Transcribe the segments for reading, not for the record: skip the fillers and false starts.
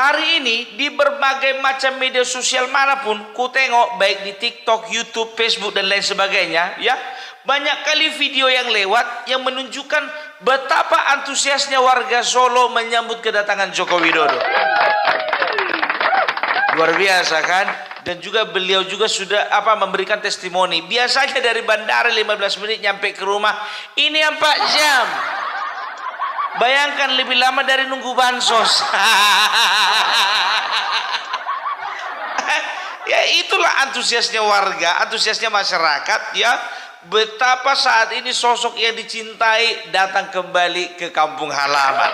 Hari ini di berbagai macam media sosial manapun ku tengok, baik di TikTok, YouTube, Facebook dan lain sebagainya, ya, banyak kali video yang lewat yang menunjukkan betapa antusiasnya warga Solo menyambut kedatangan Joko Widodo. Luar biasa kan? Dan juga beliau juga sudah memberikan testimoni. Biasanya dari bandara 15 menit nyampe ke rumah, ini 4 jam. Bayangkan lebih lama dari nunggu bansos. Ya itulah antusiasnya warga, antusiasnya masyarakat, ya. Betapa saat ini sosok yang dicintai datang kembali ke kampung halaman.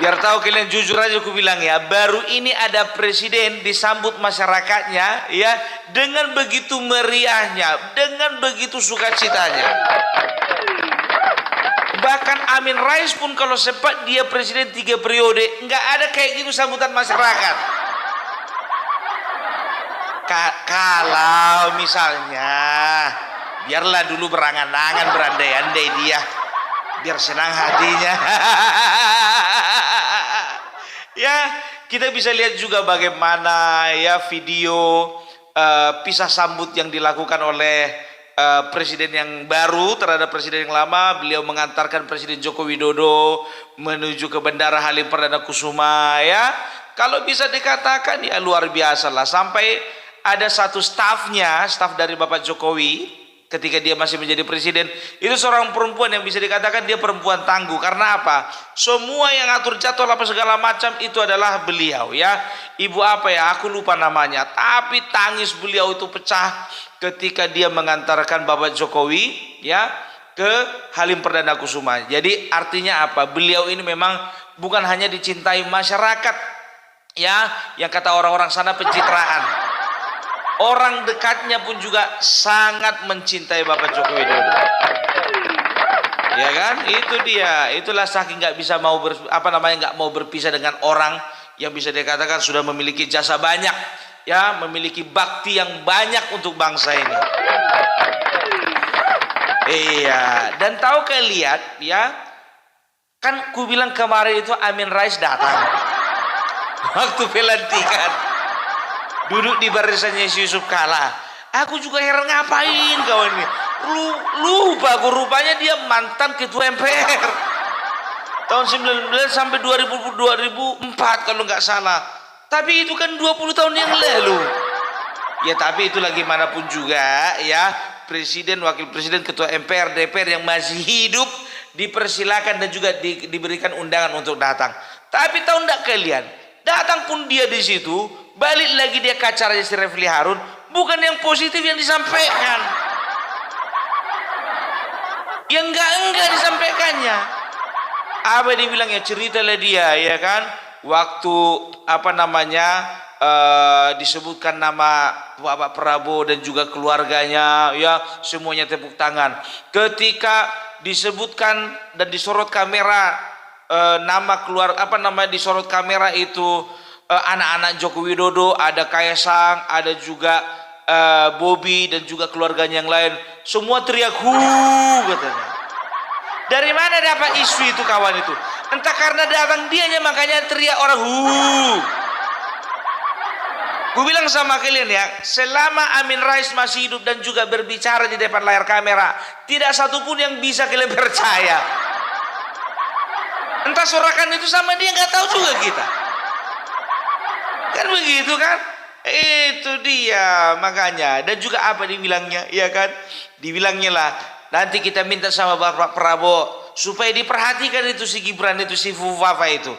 Biar tahu kalian, jujur aja aku bilang ya, baru ini ada presiden disambut masyarakatnya, ya, dengan begitu meriahnya, dengan begitu sukacitanya. Bahkan Amin Rais pun kalau sempat dia presiden 3 periode, nggak ada kayak gitu sambutan masyarakat. Kalau misalnya, biarlah dulu berangan-angan, berandai-andai dia, biar senang hatinya. Ya, kita bisa lihat juga bagaimana ya video pisah sambut yang dilakukan oleh presiden yang baru terhadap presiden yang lama. Beliau mengantarkan Presiden Joko Widodo menuju ke Bandara Halim Perdana Kusuma, ya. Kalau bisa dikatakan ya luar biasa lah, sampai ada satu staf dari Bapak Jokowi ketika dia masih menjadi presiden, itu seorang perempuan yang bisa dikatakan dia perempuan tangguh. Karena apa? Semua yang atur jadwal apa segala macam itu adalah beliau, ya. Ibu apa ya, aku lupa namanya, tapi tangis beliau itu pecah ketika dia mengantarkan Bapak Jokowi, ya, ke Halim Perdana Kusuma. Jadi artinya apa? Beliau ini memang bukan hanya dicintai masyarakat, ya, yang kata orang-orang sana pencitraan. Orang dekatnya pun juga sangat mencintai Bapak Joko Widodo. Ya kan? Itu dia. Itulah saking nggak bisa nggak mau berpisah dengan orang yang bisa dikatakan sudah memiliki jasa banyak, ya, memiliki bakti yang banyak untuk bangsa ini. Iya. Dan tahu kalian, ya, kan ku bilang kemarin itu Amin Rais datang waktu pelantikan. Duduk di barisannya si Yusuf Kala. Aku juga heran, ngapain kawan ini? Lupa aku, rupanya dia mantan ketua MPR. Tahun 19 sampai 2004 kalau nggak salah. Tapi itu kan 20 tahun yang lalu. Ya tapi itulah gimana pun juga, ya, presiden, wakil presiden, ketua MPR, DPR yang masih hidup dipersilakan dan juga diberikan undangan untuk datang. Tapi tahu enggak kalian? Datang pun dia di situ, balik lagi dia ke acaranya si Refli Harun, bukan yang positif yang disampaikan. Yang enggak disampaikannya. Apa dibilangnya, ceritalah dia, ya kan, waktu disebutkan nama Bapak Prabowo dan juga keluarganya, ya, semuanya tepuk tangan. Ketika disebutkan dan disorot kamera disorot kamera itu anak-anak Joko Widodo, ada Kaisang, ada juga Bobby dan juga keluarganya yang lain, semua teriak hu katanya. Dari mana dapat isu itu kawan itu? Entah karena datang dianya makanya teriak orang hu. Gue bilang sama kalian ya, selama Amin Rais masih hidup dan juga berbicara di depan layar kamera, tidak satupun yang bisa kalian percaya. Entah sorakan itu sama dia, nggak tahu juga kita. Kan begitu kan? Itu dia makanya. Dan juga apa dibilangnya, ya kan? Dibilangnya lah, nanti kita minta sama Bapak Prabowo supaya diperhatikan itu si Gibran itu, si Fufafa itu.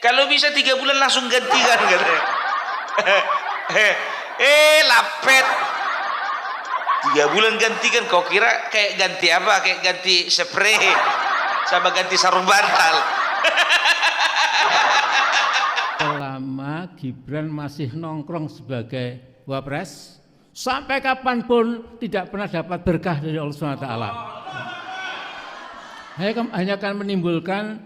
Kalau bisa 3 bulan langsung gantikan katanya. Lapet. 3 bulan gantikan, kau kira kayak ganti apa? Kayak ganti spray sama ganti sarung bantal. Selama Gibran masih nongkrong sebagai wapres, sampai kapanpun tidak pernah dapat berkah dari Allah SWT. Hanya akan menimbulkan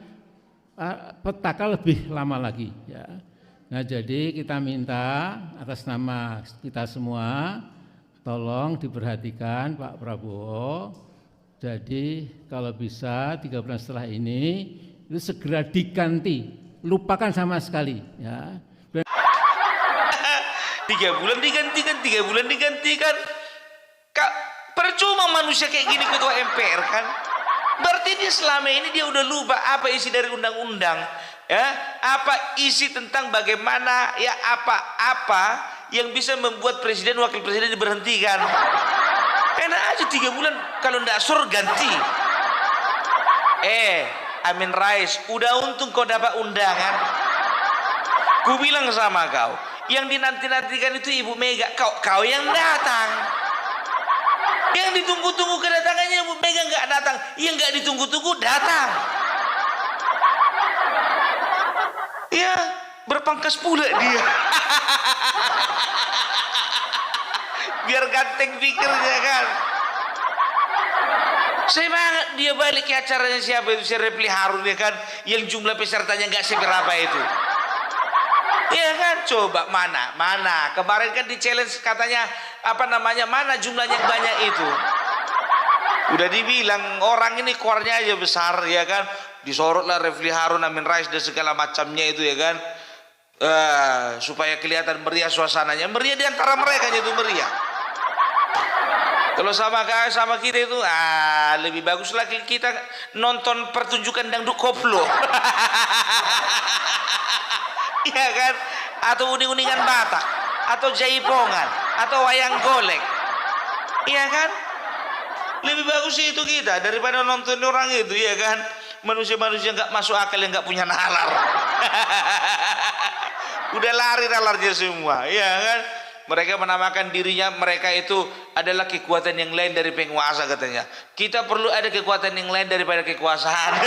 petaka lebih lama lagi, ya. Nah, jadi kita minta atas nama kita semua, tolong diperhatikan Pak Prabowo. Jadi kalau bisa 3 bulan setelah ini itu segera diganti lupakan sama sekali. Ya. 3 bulan digantikan, 3 bulan digantikan. Percuma manusia kayak gini ketua MPR kan? Berarti dia selama ini dia udah lupa apa isi dari undang-undang, ya, apa isi tentang bagaimana ya apa yang bisa membuat presiden wakil presiden diberhentikan. Enak aja 3 bulan, kalau ndak sur ganti. Amin Rais, udah untung kau dapat undangan. Ku bilang sama kau, yang dinanti-nantikan itu Ibu Mega, kau yang datang. Yang ditunggu-tunggu kedatangannya Ibu Mega nggak datang, yang nggak ditunggu-tunggu datang. Ya, berpangkas pula dia. Biar ganteng pikirnya kan. Semangat dia balik ke acaranya siapa itu, si Refli Harun ya kan, yang jumlah pesertanya nggak seberapa itu. Iya kan, coba mana kemarin kan di challenge katanya mana jumlahnya yang banyak itu. Udah dibilang orang ini keluarnya aja besar ya kan, disorotlah Refli Harun, Amin Rais dan segala macamnya itu ya kan, supaya kelihatan meriah suasananya, meriah di antara mereka itu meriah. Kalau sama kita itu lebih bagus lagi kita nonton pertunjukan dangdut koplo. Iya kan, atau uning-uningan Batak, atau jaipongan, atau wayang golek. Iya kan, lebih bagus itu kita daripada nonton orang itu ya kan, manusia-manusia nggak masuk akal yang nggak punya nalar. Udah lari nalarnya semua ya kan. Mereka menamakan dirinya mereka itu adalah kekuatan yang lain dari penguasa katanya. Kita perlu ada kekuatan yang lain daripada kekuasaan.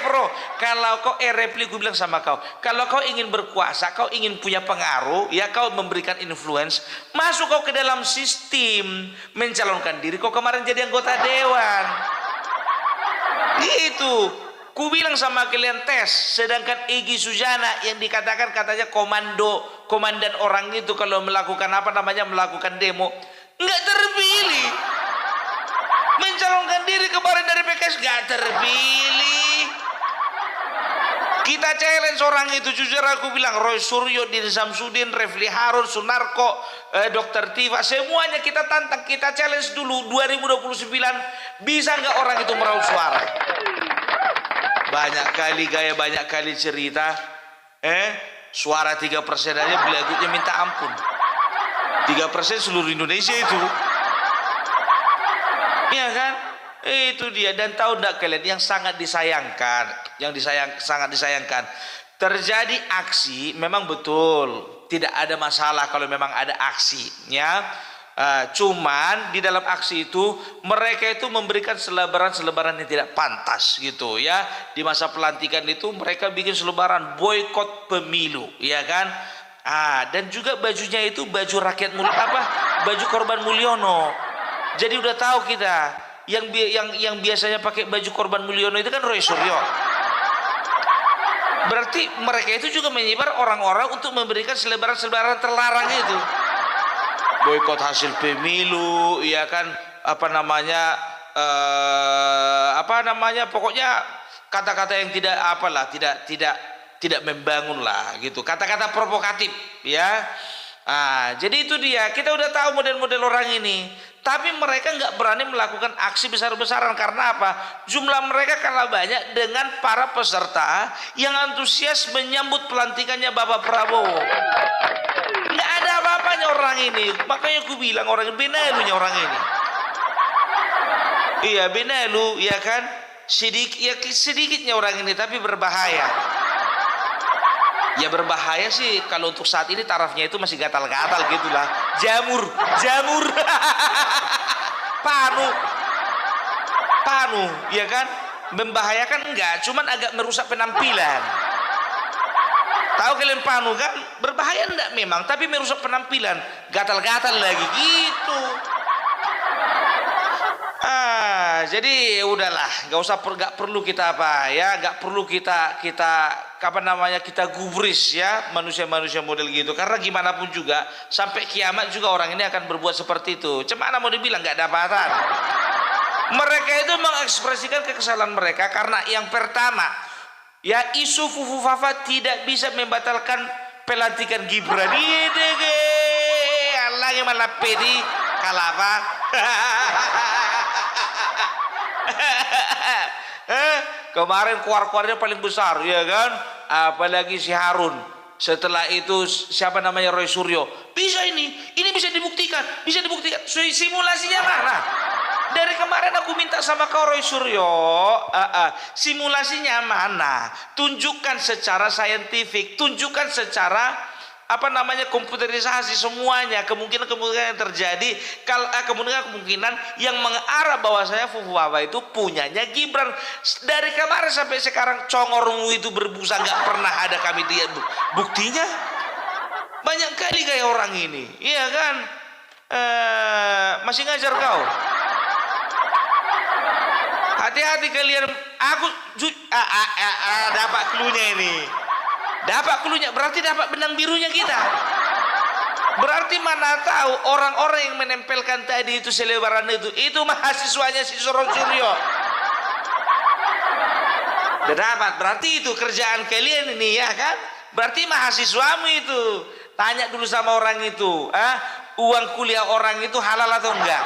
Bro, kalau kau Refli, gue bilang sama kau, kalau kau ingin berkuasa, kau ingin punya pengaruh, ya kau memberikan influence, masuk kau ke dalam sistem, mencalonkan diri kau kemarin jadi anggota dewan. Itu, ku bilang sama kalian tes, sedangkan Egy Sujana yang dikatakan katanya komandan orang itu kalau melakukan melakukan demo, nggak terpilih. Mencalonkan diri kemarin dari PKS nggak terpilih. Kita challenge orang itu, jujur aku bilang Roy Suryo, Din Samsudin, Refli Harun, Sunarko, Dr. Tifa, semuanya kita tantang, kita challenge dulu 2029 bisa nggak orang itu meraup suara. Banyak kali gaya, banyak kali cerita, suara 3% aja belagutnya minta ampun. 3% seluruh Indonesia itu. Iya kan? Itu dia. Dan tahu enggak kalian yang sangat disayangkan, sangat disayangkan, terjadi aksi memang betul, tidak ada masalah kalau memang ada aksinya. Cuman di dalam aksi itu mereka itu memberikan selebaran yang tidak pantas gitu ya. Di masa pelantikan itu mereka bikin selebaran boykot pemilu, ya kan? Dan juga bajunya itu baju rakyat baju korban Mulyono. Jadi udah tahu kita yang biasanya pakai baju korban Mulyono itu kan Roy Suryo. Berarti mereka itu juga menyebar orang-orang untuk memberikan selebaran terlarang itu. Boykot hasil pemilu, ya kan, pokoknya kata-kata yang tidak membangun lah gitu, kata-kata provokatif ya. Jadi itu dia, kita udah tahu model-model orang ini, tapi mereka nggak berani melakukan aksi besar-besaran karena apa? Jumlah mereka kalah banyak dengan para peserta yang antusias menyambut pelantikannya Bapak Prabowo. Nggak ada apa-apanya orang ini, makanya aku bilang orang benalunya orang ini. Iya benalu, ya kan? Sedikitnya orang ini, tapi berbahaya. Ya berbahaya sih kalau untuk saat ini tarafnya itu masih gatal-gatal gitulah. Jamur. Panu, ya kan? Membahayakan enggak, cuman agak merusak penampilan. Tahu kalian panu kan? Berbahaya enggak memang, tapi merusak penampilan. Gatal-gatal lagi gitu. Jadi udahlah, nggak perlu kita kita gubris ya manusia-manusia model gitu, karena gimana pun juga sampai kiamat juga orang ini akan berbuat seperti itu. Cemana mau dibilang nggak dapatan. Mereka itu mengekspresikan kekesalan mereka karena yang pertama, Ya, isu Fufu Fafa tidak bisa membatalkan pelantikan Gibran. Idege, lagi malah pedi kalapa. Kemarin keluar-keluarnya paling besar, ya kan? Apalagi si Harun. Setelah itu siapa namanya, Roy Suryo. Bisa ini bisa dibuktikan, simulasinya mana? Dari kemarin aku minta sama kau Roy Suryo, simulasinya mana? Tunjukkan secara saintifik, tunjukkan secara komputerisasi semuanya, kemungkinan yang terjadi, kemungkinan yang mengarah bahwa saya Fufu Fafa itu punyanya Gibran. Dari kemarin sampai sekarang congormu itu berbusa, nggak pernah ada kami lihat buktinya. Banyak kali kayak orang ini, iya kan? Masih ngajar kau. Hati-hati kalian. Aku dapat cluenya ini. Dapat cluenya, berarti dapat benang birunya kita. Berarti mana tahu orang-orang yang menempelkan tadi itu selebaran itu mahasiswanya si Roy Suryo. Udah dapat, berarti itu kerjaan kalian ini, ya kan? Berarti mahasiswamu itu. Tanya dulu sama orang itu, uang kuliah orang itu halal atau enggak?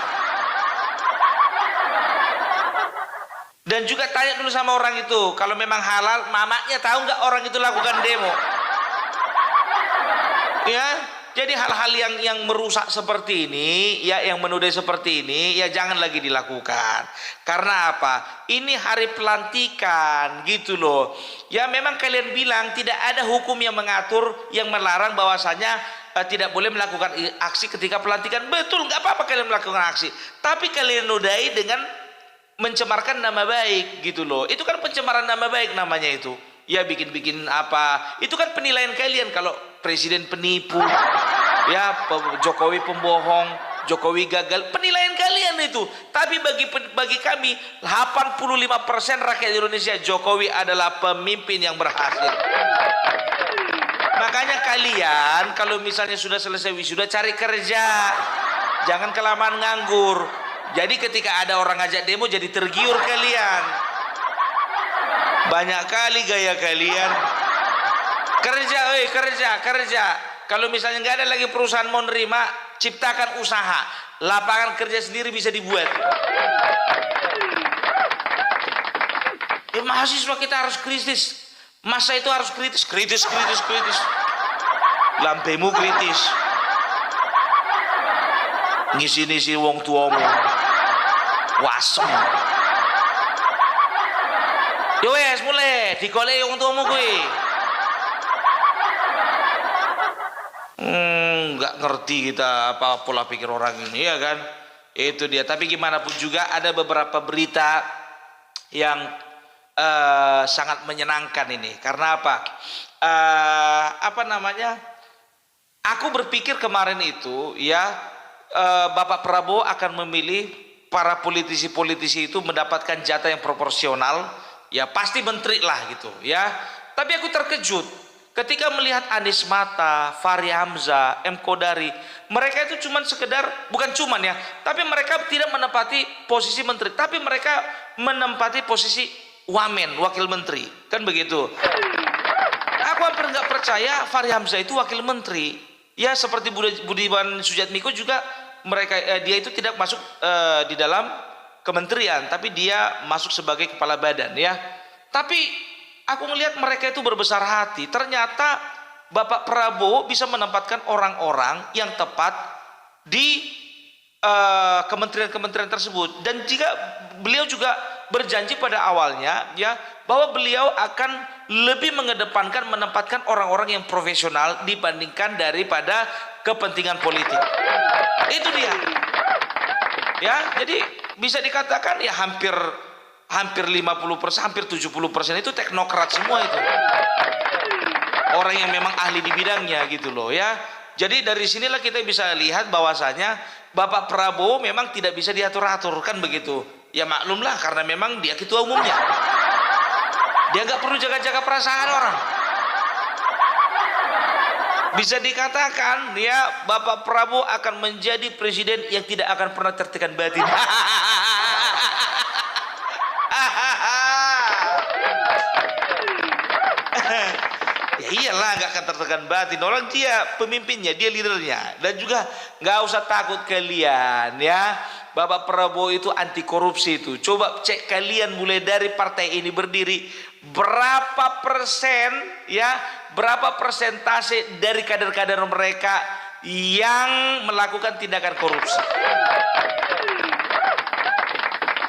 Dan juga tanya dulu sama orang itu, kalau memang halal, mamanya tahu nggak orang itu lakukan demo? Ya, jadi hal-hal yang merusak seperti ini, ya, yang menodai seperti ini, ya jangan lagi dilakukan. Karena apa? Ini hari pelantikan, gitu loh. Ya memang kalian bilang tidak ada hukum yang mengatur, yang melarang bahwasanya tidak boleh melakukan aksi ketika pelantikan. Betul, nggak apa-apa kalian melakukan aksi. Tapi kalian nodai dengan mencemarkan nama baik, gitu loh. Itu kan pencemaran nama baik namanya itu. Ya bikin-bikin apa, itu kan penilaian kalian. Kalau presiden penipu, ya Jokowi pembohong, Jokowi gagal, penilaian kalian itu. Tapi bagi kami 85% rakyat Indonesia, Jokowi adalah pemimpin yang berhasil. Makanya kalian kalau misalnya sudah selesai wisuda, cari kerja, jangan kelamaan nganggur. Jadi ketika ada orang ngajak demo, jadi tergiur kalian. Banyak kali gaya kalian. Kerja. Kalau misalnya nggak ada lagi perusahaan mau nerima, ciptakan usaha. Lapangan kerja sendiri bisa dibuat. Ya, mahasiswa kita harus kritis. Masa itu harus kritis. Lampemu kritis. Ngisi-ngisi wong tuamu. Wasem. Yo wes mulai digoleki wong tuamu kuwi. Nggak ngerti kita apa pola pikir orang ini, ya kan? Itu dia. Tapi gimana pun juga ada beberapa berita yang sangat menyenangkan ini. Karena apa? Aku berpikir kemarin itu, ya, Bapak Prabowo akan memilih para politisi-politisi itu mendapatkan jatah yang proporsional, ya pasti menteri lah gitu, ya. Tapi aku terkejut ketika melihat Anies Mata, Fahri Hamzah, M Kodari, mereka itu tapi mereka tidak menempati posisi menteri, tapi mereka menempati posisi wamen, wakil menteri, kan begitu. Aku hampir nggak percaya Fahri Hamzah itu wakil menteri, ya seperti Budiman Sujatmiko juga. Dia itu tidak masuk di dalam kementerian, tapi dia masuk sebagai kepala badan, ya. Tapi aku melihat mereka itu berbesar hati. Ternyata Bapak Prabowo bisa menempatkan orang-orang yang tepat di kementerian-kementerian tersebut. Dan jika beliau juga berjanji pada awalnya, ya, bahwa beliau akan lebih mengedepankan menempatkan orang-orang yang profesional dibandingkan daripada kepentingan politik. Itu dia. Ya, jadi bisa dikatakan ya hampir 50%, hampir 70% itu teknokrat semua itu. Orang yang memang ahli di bidangnya, gitu loh, ya. Jadi dari sinilah kita bisa lihat bahwasanya Bapak Prabowo memang tidak bisa diatur-atur, kan begitu. Ya maklumlah karena memang dia ketua umumnya. Dia nggak perlu jaga-jaga perasaan orang. Bisa dikatakan ya Bapak Prabowo akan menjadi presiden yang tidak akan pernah tertekan batin. Ya iyalah, nggak akan tertekan batin. Orang dia pemimpinnya, dia leadernya. Dan juga nggak usah takut kalian ya. Bapak Prabowo itu anti korupsi itu. Coba cek kalian mulai dari partai ini berdiri, berapa persen ya, berapa persentase dari kader-kader mereka yang melakukan tindakan korupsi.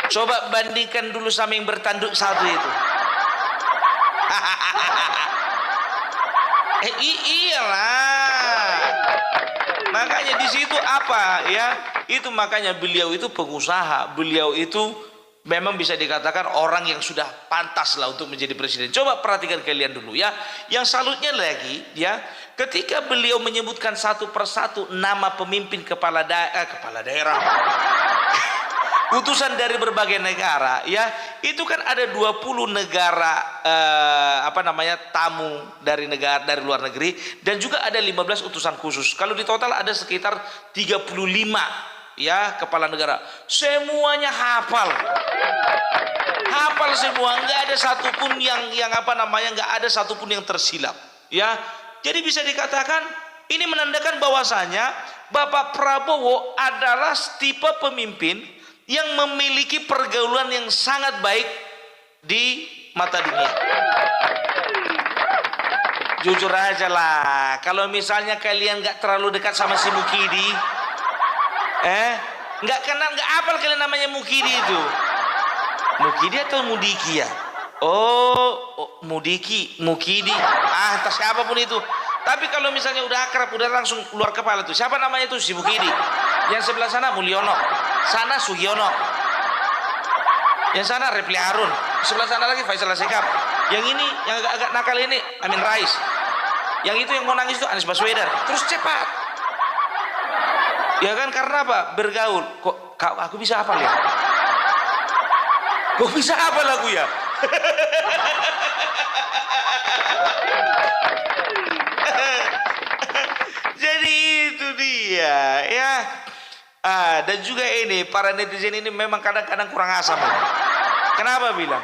Coba bandingkan dulu sama yang bertanduk satu itu. Iyalah. Makanya di situ apa ya? Itu makanya beliau itu pengusaha. Beliau itu memang bisa dikatakan orang yang sudah pantas lah untuk menjadi presiden. Coba perhatikan kalian dulu ya. Yang salutnya lagi ya, ketika beliau menyebutkan satu persatu nama pemimpin kepala daerah utusan dari berbagai negara ya, itu kan ada 20 negara tamu dari luar negeri, dan juga ada 15 utusan khusus. Kalau di total ada sekitar 35 ya kepala negara. Semuanya hafal semua, nggak ada satupun nggak ada satupun yang tersilap ya. Jadi bisa dikatakan ini menandakan bahwasanya Bapak Prabowo adalah tipe pemimpin yang memiliki pergaulan yang sangat baik di mata dunia. Jujur aja lah, kalau misalnya kalian nggak terlalu dekat sama si Mukidi, nggak hafal kalian namanya Mukidi itu. Mukidi atau Mudiki ya? Mukidi. Entah siapapun itu. Tapi kalau misalnya udah akrab, udah langsung keluar kepala tuh. Siapa namanya itu? Si Mukidi. Yang sebelah sana Mulyono, sana Sugiono, yang sana Repli Harun, sebelah sana lagi Faisal Asyikab, yang ini yang agak nakal ini Amin Rais, yang itu yang mau nangis itu Anies Baswedan. Terus cepat ya kan, karena apa? Bergaul. Kok aku bisa hafal ya? Kok bisa hafal aku ya? Jadi itu dia ya. Dan juga ini para netizen ini memang kadang-kadang kurang asam. Kenapa bilang?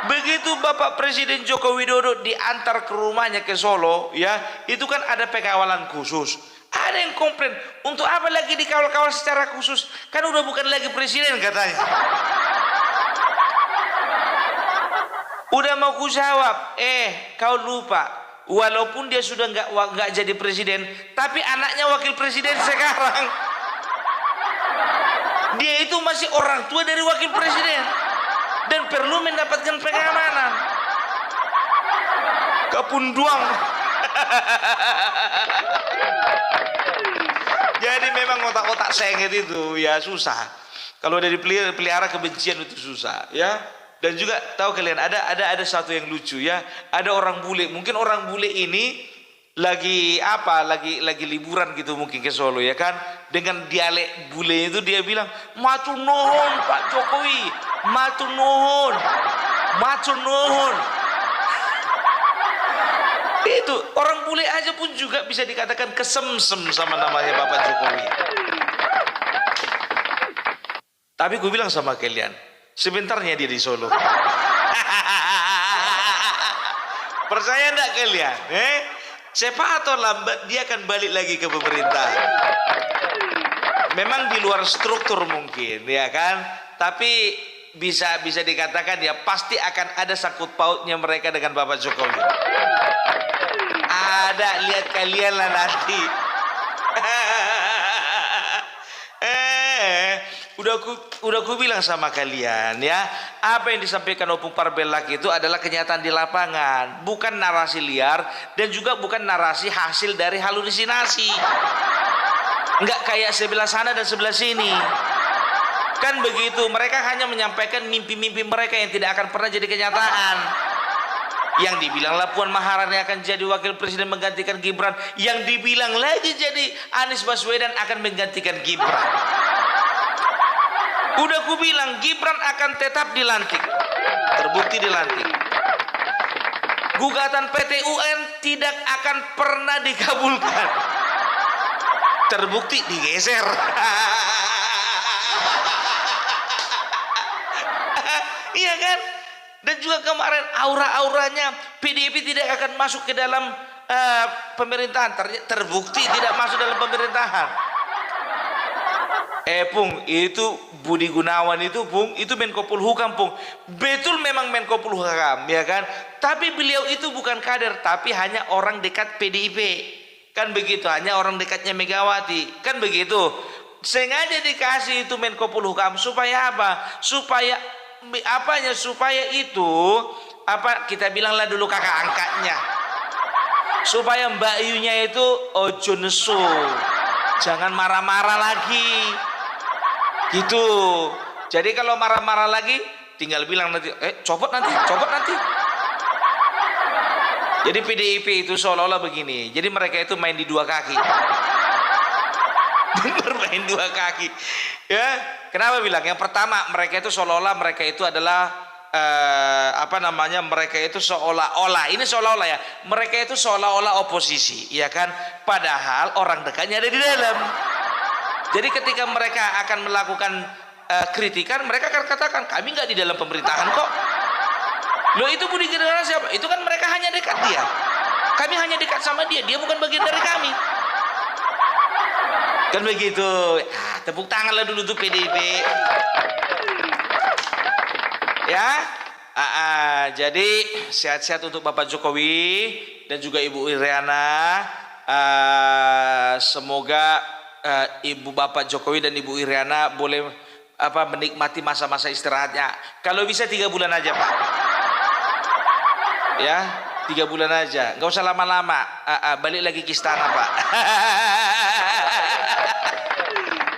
Begitu Bapak Presiden Joko Widodo diantar ke rumahnya ke Solo ya, itu kan ada pengawalan khusus. Ada yang komplain, untuk apa lagi dikawal-kawal secara khusus? Kan udah bukan lagi presiden katanya. Udah mau ku jawab, kau lupa, walaupun dia sudah nggak jadi presiden, tapi anaknya wakil presiden sekarang. Dia itu masih orang tua dari wakil presiden dan perlu mendapatkan pengamanan. Kepunduang. Jadi memang otak-otak sengit itu ya susah. Kalau dari pelihara kebencian itu susah ya. Dan juga tahu kalian ada satu yang lucu ya. Ada orang bule, mungkin orang bule ini lagi liburan gitu mungkin ke Solo ya kan, dengan dialek bule itu dia bilang matur nuhun Pak Jokowi, matur nuhun. Itu orang bule aja pun juga bisa dikatakan kesemsem sama namanya Bapak Jokowi. Tapi gue bilang sama kalian, sebentarnya dia di Solo. Percaya enggak kalian? Cepat atau lambat dia akan balik lagi ke pemerintah. Memang di luar struktur mungkin ya kan, tapi bisa dikatakan ya pasti akan ada sangkut pautnya mereka dengan Bapak Jokowi. Ada, lihat kalian lah nanti. Udah aku bilang sama kalian ya, apa yang disampaikan Opung Parbelak itu adalah kenyataan di lapangan, bukan narasi liar dan juga bukan narasi hasil dari halusinasi. Enggak kayak sebelah sana dan sebelah sini. Kan begitu, mereka hanya menyampaikan mimpi-mimpi mereka yang tidak akan pernah jadi kenyataan. Yang dibilang Puan Maharani akan jadi wakil presiden menggantikan Gibran, yang dibilang lagi jadi Anies Baswedan akan menggantikan Gibran. Udah ku bilang Gibran akan tetap dilantik, terbukti dilantik. Gugatan PT UN tidak akan pernah dikabulkan, terbukti digeser. Iya kan? Dan juga kemarin aura-auranya PDIP tidak akan masuk ke dalam pemerintahan. Terbukti tidak masuk dalam pemerintahan. Pung, itu Budi Gunawan itu, Pung, itu Menko Polhukam, Pung. Betul memang Menko Polhukam, ya kan? Tapi beliau itu bukan kader, tapi hanya orang dekat PDIP. Kan begitu, hanya orang dekatnya Megawati. Kan begitu. Sengaja dikasih itu Menko Polhukam supaya apa? Supaya apanya? Supaya itu apa, kita bilanglah dulu kakak angkatnya. Supaya Mbak Yunya itu ojo nesu. Jangan marah-marah lagi. Gitu. Jadi kalau marah-marah lagi tinggal bilang nanti, copot nanti. Jadi PDIP itu seolah-olah begini. Jadi mereka itu main di dua kaki. Bermain dua kaki. Ya, kenapa bilang? Yang pertama, mereka itu seolah-olah mereka itu adalah mereka itu seolah-olah, ini seolah-olah ya, mereka itu seolah-olah oposisi, ya kan? Padahal orang dekatnya ada di dalam. Jadi ketika mereka akan melakukan kritikan, mereka akan katakan kami nggak di dalam pemerintahan kok. Loh, itu Budi Gunawan siapa? Itu kan mereka hanya dekat dia. Kami hanya dekat sama dia. Dia bukan bagian dari kami. Kan begitu. Tepuk tanganlah dulu tuh PDIP. Ya. Jadi sehat-sehat untuk Bapak Jokowi dan juga Ibu Iriana. Semoga Ibu Bapak Jokowi dan Ibu Iriana boleh menikmati masa-masa istirahatnya. Kalau bisa 3 bulan aja, Pak. Ya, 3 bulan aja, nggak usah lama-lama. Balik lagi ke istana, Pak.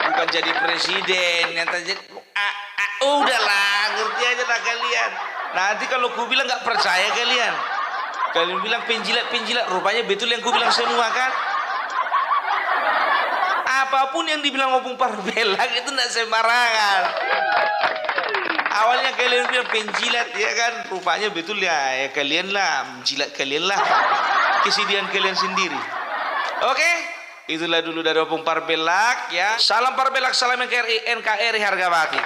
Bukan jadi presiden yang terjadi. Udahlah, ngerti aja lah kalian. Nanti kalau ku bilang nggak percaya kalian bilang penjilat, rupanya betul yang ku bilang semua kan. Apapun yang dibilang Opung Parbelag itu nggak sembarangan. Awalnya kalian bilang penjilat, ya kan? Rupanya betul ya kalian lah, menjilat kalian lah. Kesedihan kalian sendiri. Oke? Itulah dulu dari Opung Parbelag ya. Salam Parbelag, salam NKRI, harga mati.